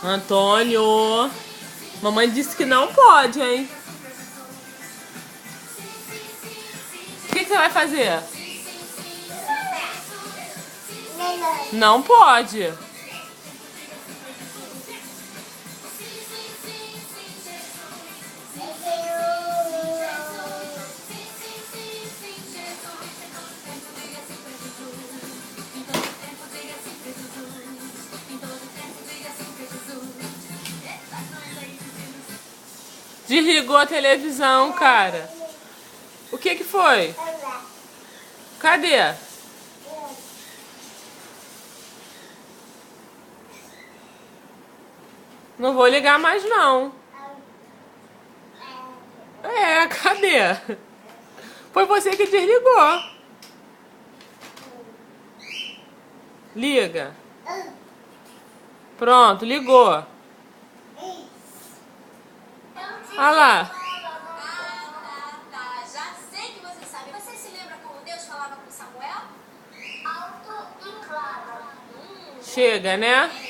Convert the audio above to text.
Antônio, mamãe disse que não pode, hein? O que você vai fazer? Não pode. Desligou a televisão, cara. O que foi? Cadê? Não vou ligar mais, não. É, cadê? Foi você que desligou. Liga. Pronto, ligou. Olha lá. Já sei que você sabe. Você se lembra como Deus falava com Samuel? Alto e claro. Chega, né?